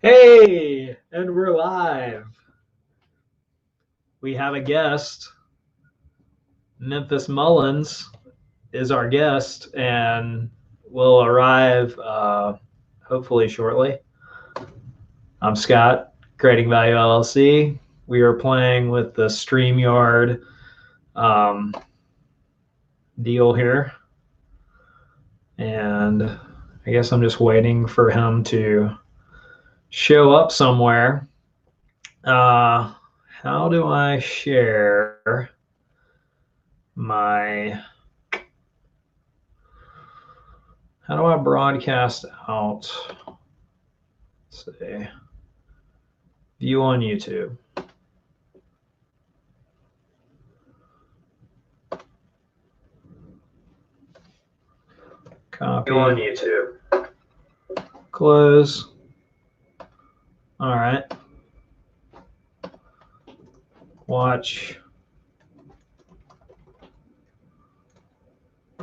Hey, and we're live. We have a guest. Memphis Mullins is our guest and will arrive hopefully shortly. I'm Scott, Creating Value LLC. We are playing with the StreamYard deal here. And I guess I'm just waiting for him to show up somewhere. How do I share how do I broadcast out? Let's see. View on YouTube. Copy. View on YouTube. Close. All right. Watch.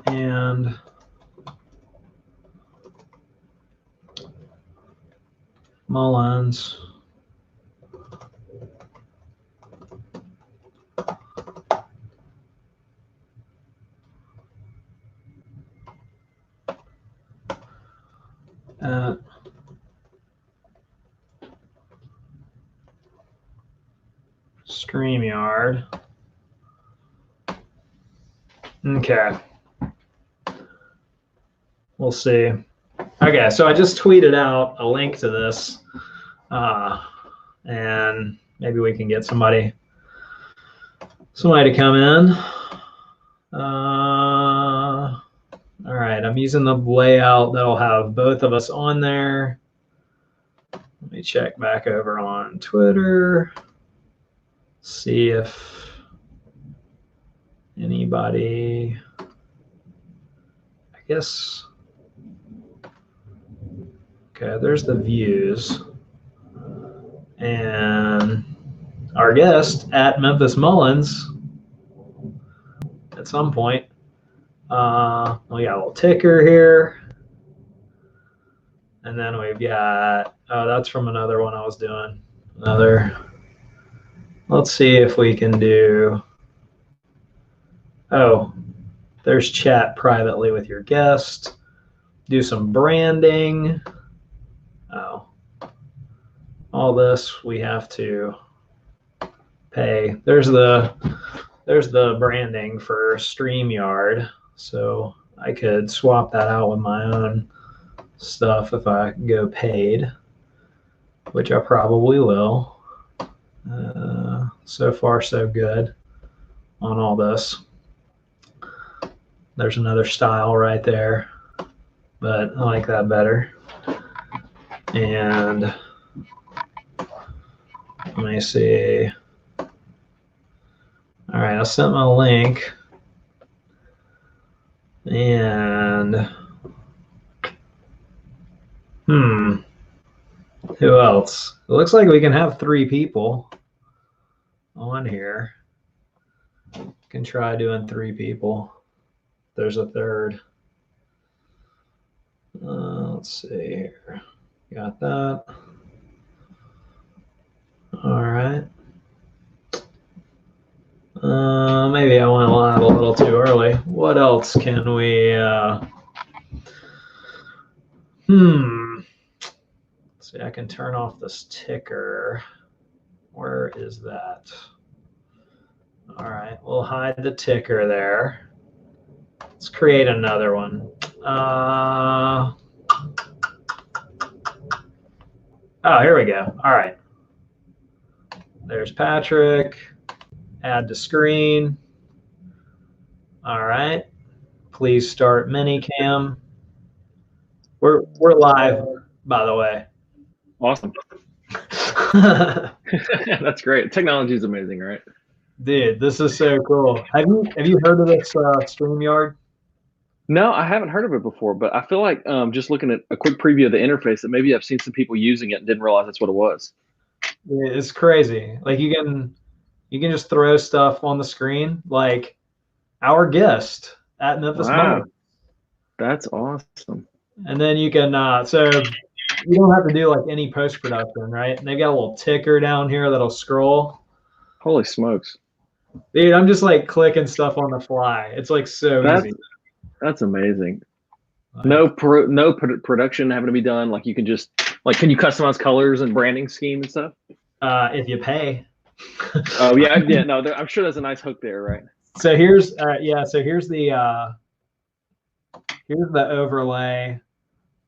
And Mullins. StreamYard. Okay. We'll see. Okay, so I just tweeted out a link to this, and maybe we can get somebody to come in. All right, I'm using the layout that'll have both of us on there. Let me check back over on Twitter, see if anybody, I guess. Okay, there's the views. And our guest at Memphis Mullins at some point. We got a little ticker here. And then we've got, oh, that's from another one I was doing. Let's see if we can do, oh, there's chat privately with your guest. Do some branding. Oh, all this we have to pay. There's the branding for StreamYard. So I could swap that out with my own stuff if I go paid, which I probably will. So far, so good on all this. There's another style right there, but I like that better. And let me see. All right, I sent my link. And who else? It looks like we can have 3 people on here. Can try doing 3 people. There's a third. Let's see here. Got that. All right. Maybe I went live a little too early. What else can we? Let's see, I can turn off this ticker. Where is that? All right, we'll hide the ticker there. Let's create another one. Oh, here we go. All right. There's Patrick. Add to screen. All right. Please start minicam. We're live, by the way. Awesome. That's great. Technology is amazing, right? Dude, this is so cool. Have you heard of this StreamYard? No, I haven't heard of it before, but I feel like just looking at a quick preview of the interface that maybe I've seen some people using it and didn't realize that's what it was. It's crazy. Like you can just throw stuff on the screen, like our guest at Memphis Mullins. That's awesome. And then you can so you don't have to do like any post-production, right? And they've got a little ticker down here that'll scroll. Holy smokes. Dude, I'm just like clicking stuff on the fly. It's like so easy. That's amazing. Like, No production having to be done. Like you can just like, can you customize colors and branding scheme and stuff? if you pay. Oh yeah, yeah. No, I'm sure there's a nice hook there, right? So here's So here's the overlay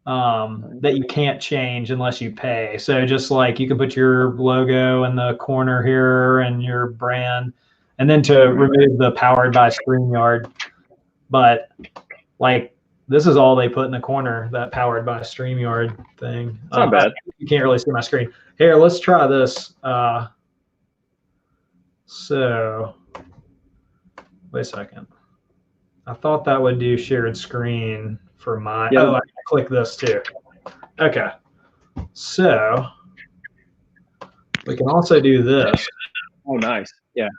that you can't change unless you pay. So just like you can put your logo in the corner here and your brand, and then to remove the powered by StreamYard. But like this is all they put in the corner, that powered by StreamYard thing. It's not bad. You can't really see my screen. Here, let's try this. So wait a second. I thought that would do shared screen for my, oh, I can click this too. Okay. So we can also do this. Oh, nice. Yeah.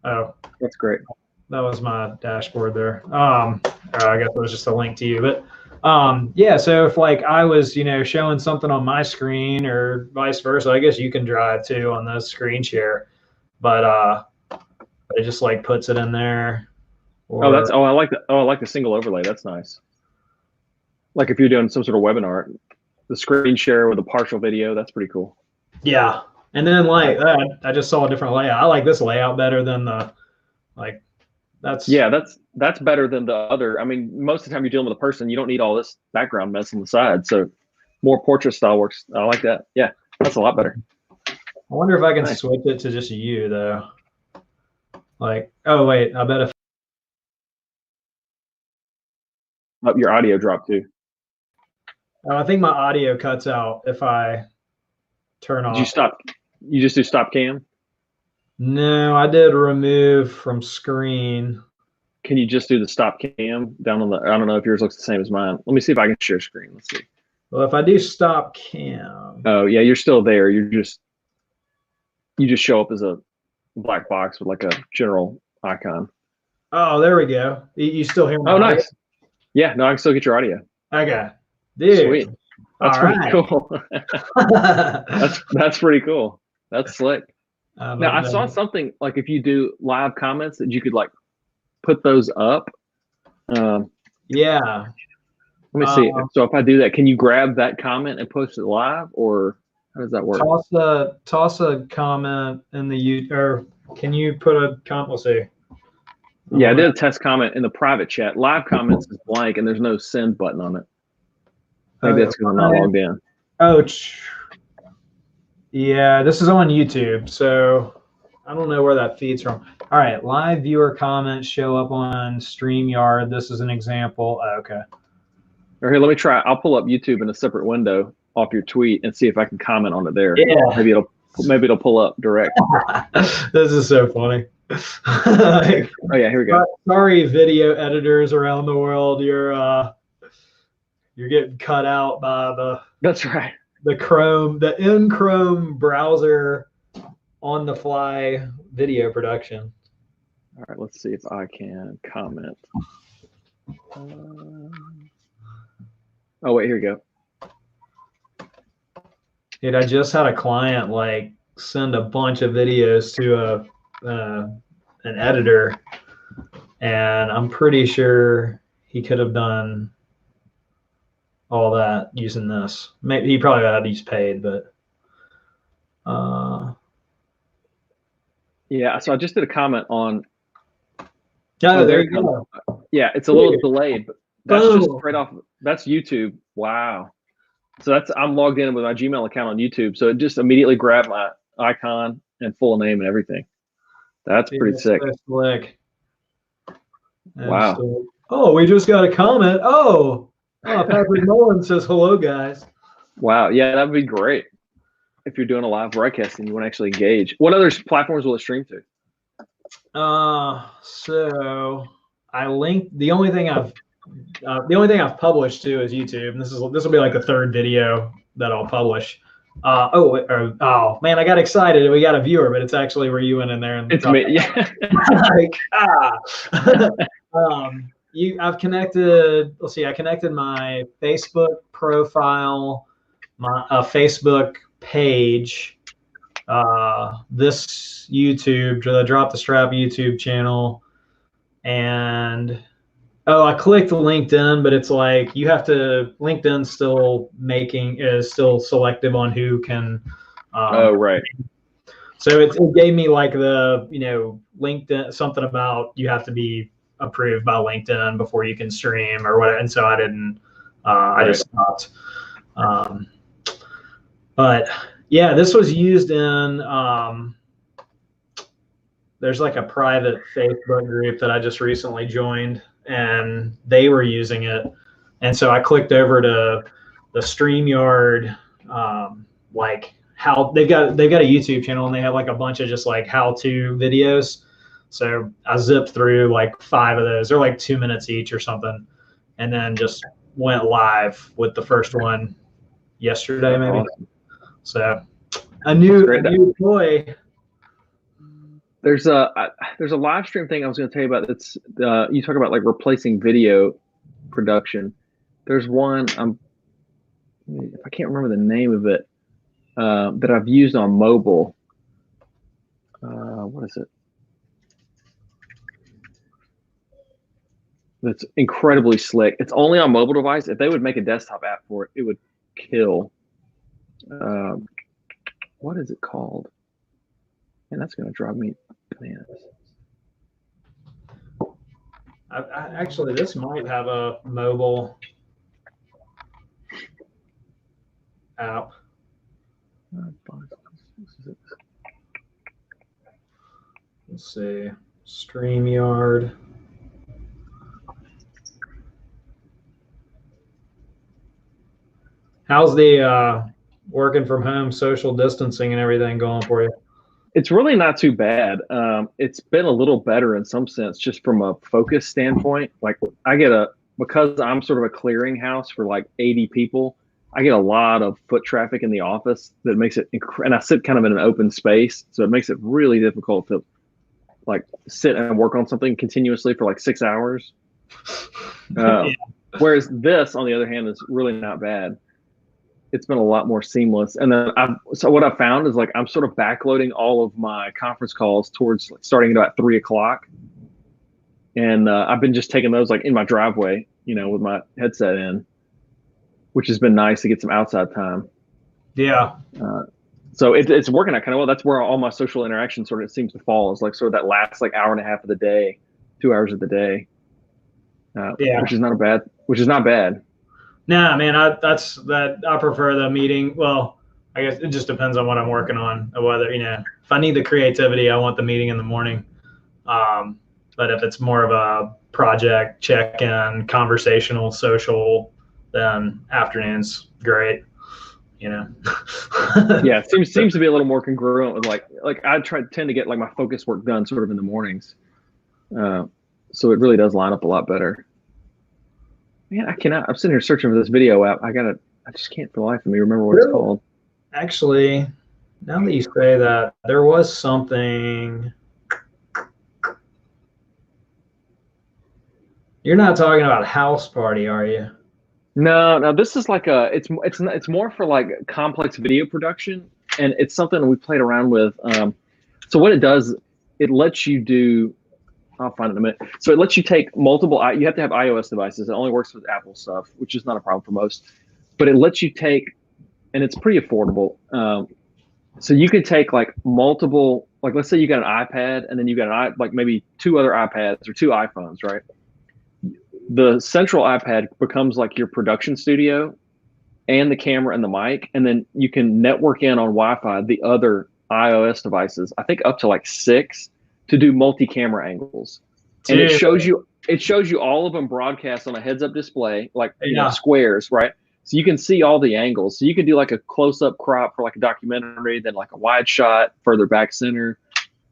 Oh, that's great. That was my dashboard there. I guess it was just a link to you, but yeah. So if like I was, showing something on my screen or vice versa, I guess you can drive too on the screen share, but it just like puts it in there. Or, I like that. Oh, I like the single overlay. That's nice. Like if you're doing some sort of webinar, the screen share with a partial video, that's pretty cool. Yeah. And then like I just saw a different layout. I like this layout better than the like that's better than the other. I mean, most of the time you're dealing with a person, you don't need all this background mess on the side. So more portrait style works. I like that. Yeah, that's a lot better. I wonder if I can switch it to just you though. Like, oh wait, I bet if your audio dropped too. I think my audio cuts out if I turn off. Did you stop? You just do stop cam? No, I did remove from screen. Can you just do the stop cam down on the? I don't know if yours looks the same as mine. Let me see if I can share screen. Let's see. Well, if I do stop cam. Oh yeah, you're still there. You just show up as a black box with like a general icon. Oh, there we go. You still hear me? Oh, nice. Yeah, no, I can still get your audio. Okay, dude. Sweet. That's pretty cool. that's pretty cool. That's slick. Now I saw something like if you do live comments that you could like put those up. Yeah. Let me see. So if I do that, can you grab that comment and post it live, or how does that work? Toss a comment in the or can you put a comment? We'll see. Yeah, I did a test comment in the private chat. Live comments is blank and there's no send button on it. Maybe that's because I'm not logged in. Oh, yeah, this is on YouTube, so I don't know where that feeds from. All right, live viewer comments show up on StreamYard. This is an example. Oh, okay. Or here, let me try. I'll pull up YouTube in a separate window off your tweet and see if I can comment on it there. Yeah. Maybe it'll pull up direct. This is so funny. Oh yeah, here we go. Sorry, video editors around the world. You're getting cut out by the. That's right. The in Chrome browser on the fly video production. All right, let's see if I can comment. Oh wait, here we go. Dude, I just had a client like send a bunch of videos to an editor, and I'm pretty sure he could have done all that using this. Maybe he probably had these paid, but yeah. So I just did a comment on. Oh, there you go. Yeah, it's a little delayed, but that's just straight off. That's YouTube. Wow. So I'm logged in with my Gmail account on YouTube, so it just immediately grabbed my icon and full name and everything. That's pretty sick. Slick. Wow. So, oh, we just got a comment. Oh, Patrick Nolan says hello, guys. Wow. Yeah, that would be great if you're doing a live broadcast and you want to actually engage. What other platforms will it stream to? So I linked the only thing I've published to is YouTube, and this will be like the third video that I'll publish. Oh man, I got excited. We got a viewer, but it's actually where you went in there and it's me. Yeah. I've connected. Let's see. I connected my Facebook profile a Facebook page, this YouTube, the Drop the Strap YouTube channel, and I clicked LinkedIn, but it's like you have to. LinkedIn is still selective on who can. Oh, right. So it gave me like the LinkedIn, something about you have to be approved by LinkedIn before you can stream or whatever, and so I didn't. I just stopped. But yeah, this was used in. There's like a private Facebook group that I just recently joined, and they were using it, and so I clicked over to the StreamYard, like how they've got a YouTube channel, and they have like a bunch of just like how-to videos. So I zipped through like 5 of those. They're like 2 minutes each or something, and then just went live with the first one yesterday, maybe. Awesome. So a new toy. There's a live stream thing I was going to tell you about. That's you talk about like replacing video production. There's one if I can't remember the name of it that I've used on mobile. What is it? That's incredibly slick. It's only on mobile device. If they would make a desktop app for it, it would kill. What is it called? And that's going to drive me bananas. Actually, this might have a mobile app. Let's see, StreamYard. How's the working from home, social distancing and everything going for you? It's really not too bad. It's been a little better in some sense, just from a focus standpoint. Like because I'm sort of a clearinghouse for like 80 people, I get a lot of foot traffic in the office that makes it, and I sit kind of in an open space. So it makes it really difficult to like sit and work on something continuously for like 6 hours. Yeah. Whereas this, on the other hand, is really not bad. It's been a lot more seamless. And then so what I found is like I'm sort of backloading all of my conference calls towards like starting at about 3 o'clock. And I've been just taking those like in my driveway, with my headset in, which has been nice to get some outside time. Yeah. So it's working out kind of well. That's where all my social interaction sort of seems to fall, is like sort of that last like hour and a half of the day, 2 hours of the day. Yeah. Which is not bad. Nah, man, I prefer the meeting. Well, I guess it just depends on what I'm working on. Whether if I need the creativity, I want the meeting in the morning. But if it's more of a project check-in, conversational, social, then afternoons great. Yeah, it seems to be a little more congruent with like I tend to get like my focus work done sort of in the mornings. So it really does line up a lot better. Man, I'm sitting here searching for this video app. I just can't for the life of me remember what it's called. Actually, now that you say that, there was something. You're not talking about House Party, are you? No, this is like it's more for like complex video production, and it's something we played around with. So what it does, it lets you do. I'll find it in a minute. So it lets you take multiple. You have to have iOS devices. It only works with Apple stuff, which is not a problem for most. But it lets you take, and it's pretty affordable. So you can take like multiple. Like let's say you got an iPad, and then you got like maybe 2 other iPads or 2 iPhones, right? The central iPad becomes like your production studio, and the camera and the mic, and then you can network in on Wi-Fi the other iOS devices. I think up to like 6. To do multi-camera angles. And it shows you all of them broadcast on a heads-up display, like squares, right? So you can see all the angles. So you can do like a close-up crop for like a documentary, then like a wide shot further back center.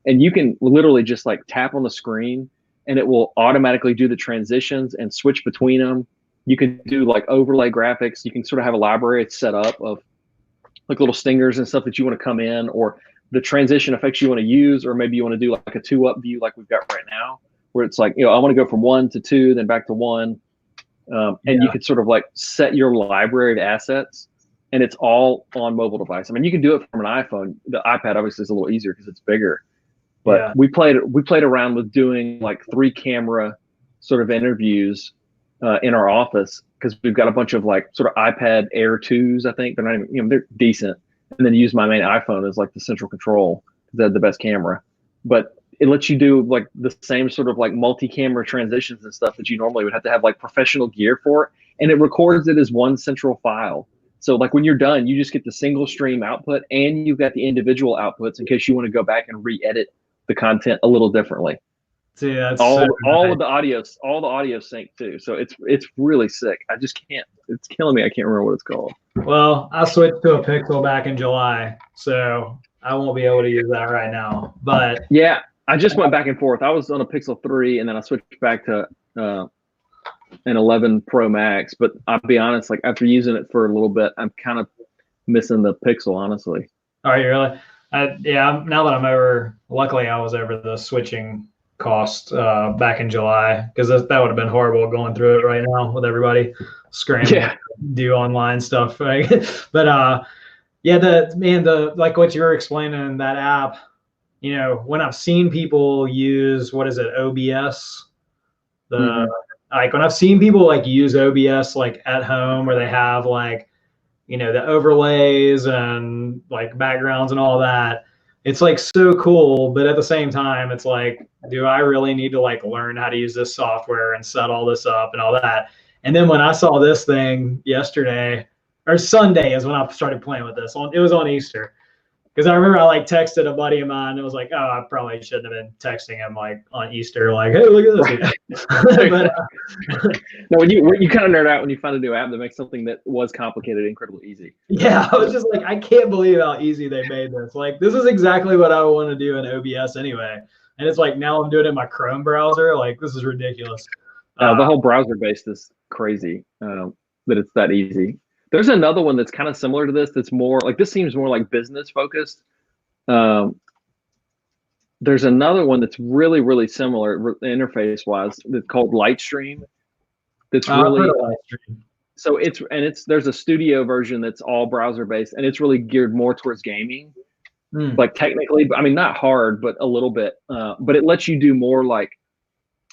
And you can literally just like tap on the screen and it will automatically do the transitions and switch between them. You can do like overlay graphics. You can sort of have a library set up of like little stingers and stuff that you want to come in, or the transition effects you want to use, or maybe you want to do like a 2-up view like we've got right now, where it's like, I want to go from 1 to 2, then back to 1. And you could sort of like set your library of assets and it's all on mobile device. I mean, you can do it from an iPhone. The iPad obviously is a little easier because it's bigger. But we played around with doing like 3 camera sort of interviews in our office, because we've got a bunch of like sort of iPad Air 2s, I think. They're not even, you know, they're decent. And then use my main iPhone as like the central control, because they had the best camera. But it lets you do like the same sort of like multi-camera transitions and stuff that you normally would have to have like professional gear for. And it records it as one central file. So like when you're done, you just get the single stream output, and you've got the individual outputs in case you want to go back and re-edit the content a little differently. See, that's all nice. of the audio sync too. So it's really sick. I just can't. It's killing me. I can't remember what it's called. Well, I switched to a Pixel back in July, so I won't be able to use that right now. But yeah, I just went back and forth. I was on a Pixel 3, and then I switched back to an 11 Pro Max. But I'll be honest, like after using it for a little bit, I'm kind of missing the Pixel, honestly. Are you really? Yeah. Now that I'm over, luckily I was over the switching cost back in July, because that would have been horrible going through it right now with everybody scrambling to do online stuff, right? But yeah, the like what you were explaining in that app, you know, when I've seen people use, what is it, OBS, like when I've seen people like use OBS like at home, where they have like, you know, the overlays and like backgrounds and all that, it's like so cool. But at the same time, it's like, do I really need to like learn how to use this software and set all this up and all that? And then when I saw this thing yesterday, or Sunday is when I started playing with this. It was on Easter. Because I remember I like texted a buddy of mine, and it was like, oh, I probably shouldn't have been texting him like on Easter, like, hey, look at this. But, no, when you kind of nerd out when you find a new app that makes something that was complicated incredibly easy. Yeah, I was just like, I can't believe how easy they made this. Like, this is exactly what I want to do in OBS anyway. And it's like, now I'm doing it in my Chrome browser. Like, this is ridiculous. The whole browser based is crazy that it's that easy. There's another one that's kind of similar to this. That's more like, this seems more like business focused. There's another one that's really, really similar interface wise. That's called Lightstream. That's really so there's a studio version that's all browser based, and it's really geared more towards gaming. Like technically, I mean, not hard, but a little bit. But it lets you do more like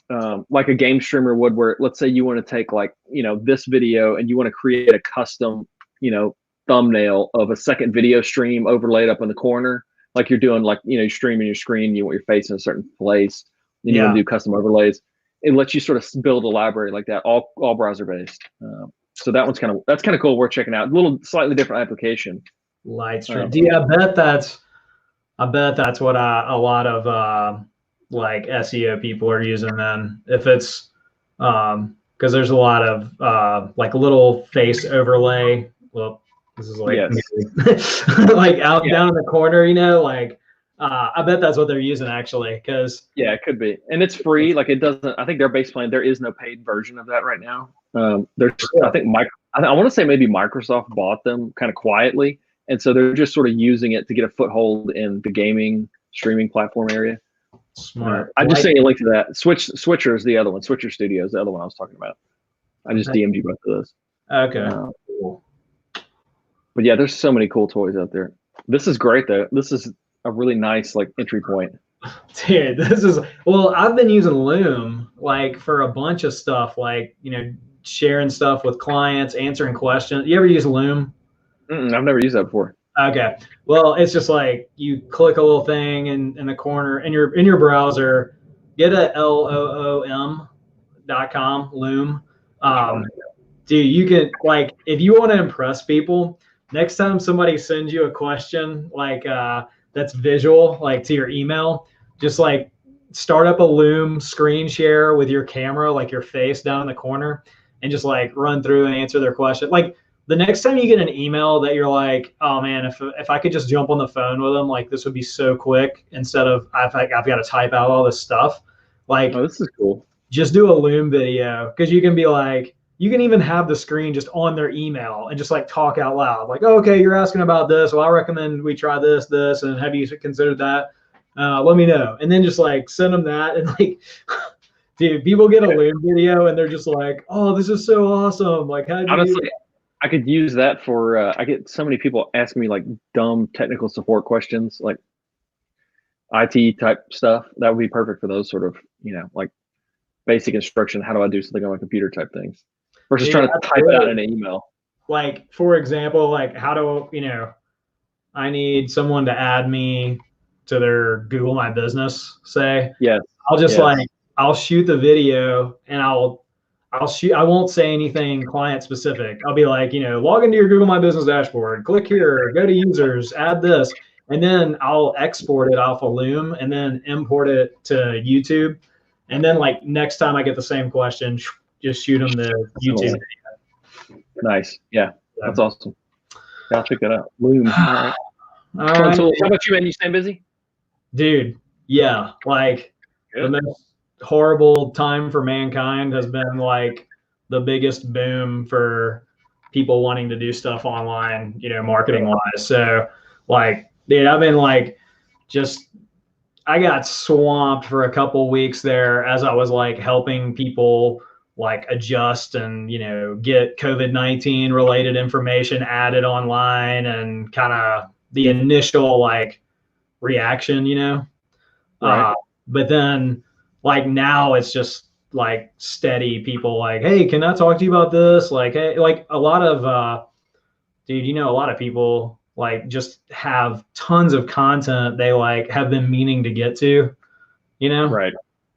a game streamer would, where let's say you want to take like, you know, this video and you want to create a custom, you know, thumbnail of a second video stream overlaid up in the corner, like you're doing, like, you know, you're streaming your screen, you want your face in a certain place, then you want to do custom overlays. It lets you sort of build a library like that, all browser based. So that's kind of cool, worth checking out. A little slightly different application. Lightstream. Yeah, I bet that's what a lot of like SEO people are using then. If it's because there's a lot of like little face overlay. Well, this is like like out down in the corner, you know, like I bet that's what they're using actually. Because it could be, and it's free. Like, it doesn't. I think their base plan, there is no paid version of that right now. I think I want to say maybe Microsoft bought them kind of quietly, and so they're just sort of using it to get a foothold in the gaming streaming platform area. Smart. I just sent you a link to that. Switcher is the other one. Switcher Studio is the other one I was talking about. I just DM'd you both of those. Okay. Cool. But yeah, there's so many cool toys out there. This is great though. This is a really nice like entry point. Dude, I've been using Loom like for a bunch of stuff, like, you know, sharing stuff with clients, answering questions. You ever use Loom? I've never used that before. Okay. Well, it's just like you click a little thing in the corner in your browser, get a loom.com, Loom. Dude, you can, like, if you want to impress people, next time somebody sends you a question like that's visual, like to your email, just like start up a Loom screen share with your camera, like your face down in the corner, and just like run through and answer their question. Like, the next time you get an email that you're like, oh man, if I could just jump on the phone with them, like this would be so quick, instead of I've got to type out all this stuff. Like, oh, this is cool. Just do a Loom video, because you can be like, you can even have the screen just on their email and just like talk out loud. Like, oh, okay, you're asking about this. Well, I recommend we try this, and have you considered that? Let me know. And then just like send them that, and like, dude, people get a Loom video and they're just like, oh, this is so awesome. Like, how do you? I could use that for, I get so many people asking me like dumb technical support questions, like IT type stuff. That would be perfect for those sort of, like basic instruction. How do I do something on my computer type things versus trying to type it out in an email. Like, for example, like how do, I need someone to add me to their Google My Business, say. Yes. I'll just I'll shoot the video and I'll shoot, I won't say anything client specific. I'll be like, log into your Google My Business dashboard, click here, go to users, add this, and then I'll export it off of Loom and then import it to YouTube. And then like next time I get the same question, just shoot them the YouTube video. Nice. Yeah. That's awesome. Yeah, I'll check that out. Loom. All right. So how about you, man? You staying busy? Dude, yeah. Like the most horrible time for mankind has been like the biggest boom for people wanting to do stuff online, marketing wise. So like, dude, I've been like, I got swamped for a couple weeks there as I was like helping people like adjust and, get COVID-19 related information added online and kind of the initial like reaction, Right. But then like now it's just like steady people like, hey, can I talk to you about this? Like, hey, like a lot of, dude, a lot of people like just have tons of content they like have been meaning to get to, Right.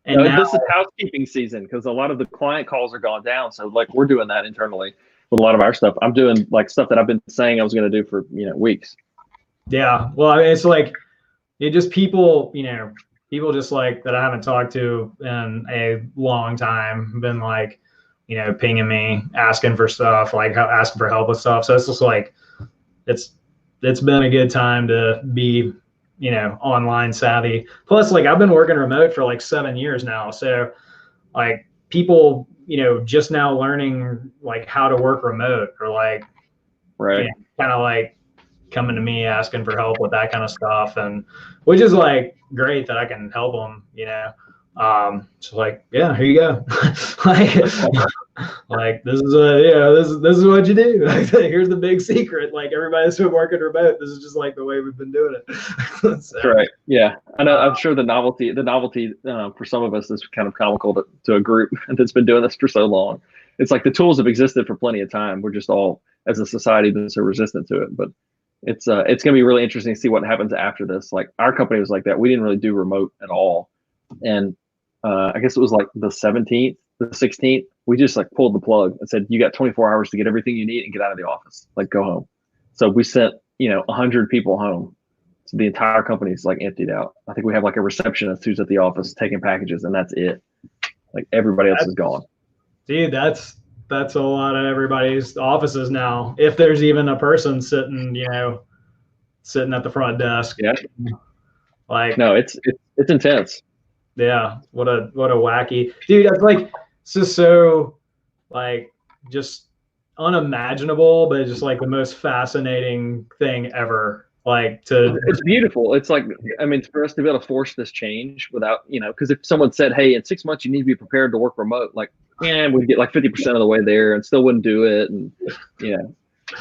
And now, this is housekeeping season because a lot of the client calls are gone down. So like we're doing that internally with a lot of our stuff. I'm doing like stuff that I've been saying I was going to do for, weeks. Yeah. Well, I mean, it's like, it just people, people just like that I haven't talked to in a long time been like, pinging me, asking for stuff, like asking for help with stuff. So it's just like, it's been a good time to be, online savvy. Plus, like I've been working remote for like 7 years now. So like people, just now learning like how to work remote or like, right. Kind of like coming to me asking for help with that kind of stuff, and which is like great that I can help them, so like, yeah, here you go. like this is this is what you do. Here's the big secret. Like everybody's been working remote. This is just like the way we've been doing it. So, right. Yeah. I know. I'm sure the novelty for some of us is kind of comical to a group that's been doing this for so long. It's like the tools have existed for plenty of time. We're just all as a society been so resistant to it, but it's going to be really interesting to see what happens after this. Like our company was like that. We didn't really do remote at all. And I guess it was like the 17th, the 16th, we just like pulled the plug and said, you got 24 hours to get everything you need and get out of the office, like go home. So we sent, 100 people home. So the entire company's like emptied out. I think we have like a receptionist who's at the office taking packages and that's it. Like everybody else is gone. Dude, that's a lot of everybody's offices now. If there's even a person sitting, sitting at the front desk. Yeah. Like, no, it's intense. Yeah. What a wacky, dude. It's like, it's just so like just unimaginable, but just like the most fascinating thing ever. Like it's beautiful. It's like, I mean, for us to be able to force this change without, because if someone said, hey, in 6 months, you need to be prepared to work remote, like, man, we'd get like 50% of the way there and still wouldn't do it. And,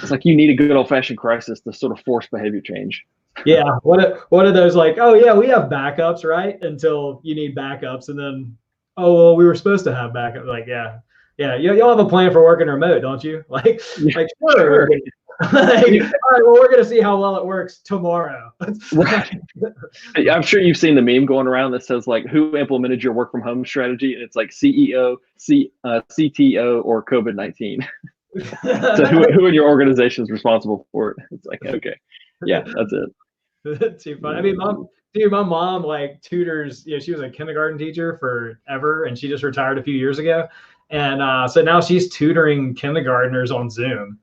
it's like you need a good old fashioned crisis to sort of force behavior change. Yeah. What are those like, oh, yeah, we have backups, right? Until you need backups. And then, oh, well, we were supposed to have backup. Like, yeah. Y'all have a plan for working remote, don't you? Like sure. Like, all right, well, we're going to see how well it works tomorrow. Right. I'm sure you've seen the meme going around that says like, who implemented your work from home strategy? And it's like CEO, CTO, or COVID-19. So who in your organization is responsible for it? It's like, okay, yeah, that's it. Too funny. I mean, my mom like tutors, she was a kindergarten teacher forever and she just retired a few years ago. And so now she's tutoring kindergartners on Zoom.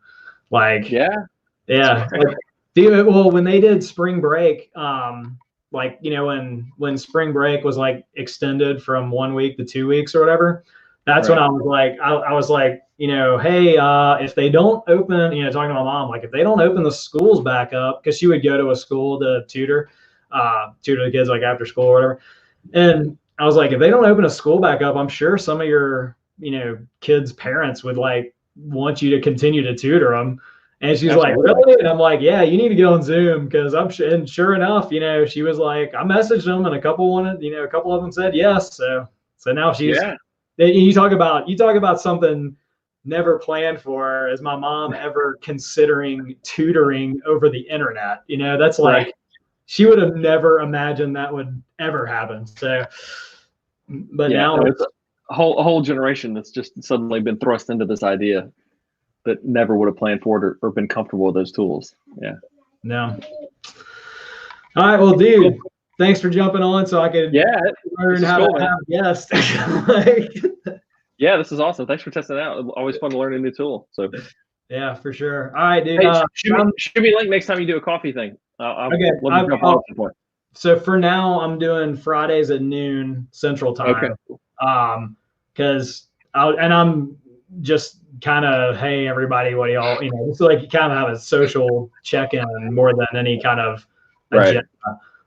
Like, yeah. Like, dude, well, when they did spring break, like, when spring break was like extended from 1 week to 2 weeks or whatever, that's when I was like, hey, if they don't open, talking to my mom, like if they don't open the schools back up, because she would go to a school to tutor the kids like after school or whatever. And I was like, if they don't open a school back up, I'm sure some of your, kids' parents would like want you to continue to tutor them. And she's Absolutely. like, really? And I'm like, yeah, you need to go on Zoom because and sure enough, she was like, I messaged them and a couple of them said yes. So now she's, you talk about something never planned for, as my mom ever considering tutoring over the internet. That's like, she would have never imagined that would ever happen. So, but now it's a whole generation that's just suddenly been thrust into this idea that never would have planned for it or been comfortable with those tools. Yeah. No. All right. Well, dude, thanks for jumping on so I could learn how to have guests. Yeah, this is awesome. Thanks for testing it out. Always fun to learn a new tool. So. Yeah, for sure. All right, dude. Hey, shoot me a link next time you do a coffee thing. Okay. So for now, I'm doing Fridays at noon Central Time. Okay. Because I'm just kind of, hey, everybody, what do y'all, just like you kind of have a social check-in more than any kind of agenda.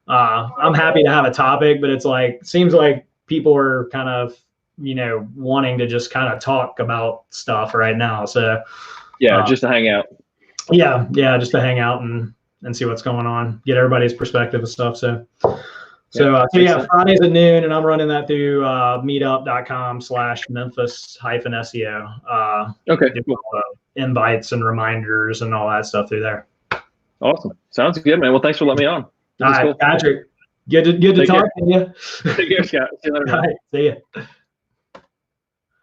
I'm happy to have a topic, but it's like, seems like people are kind of, wanting to just kind of talk about stuff right now. So just to hang out. Yeah, just to hang out and see what's going on, get everybody's perspective and stuff. So Fridays at noon, and I'm running that through meetup.com/Memphis-SEO. Invites and reminders and all that stuff through there. Awesome. Sounds good, man. Well, thanks for letting me on. All right, cool. Patrick. Good to talk to you. Take care, Scott. See you later. All right, see ya.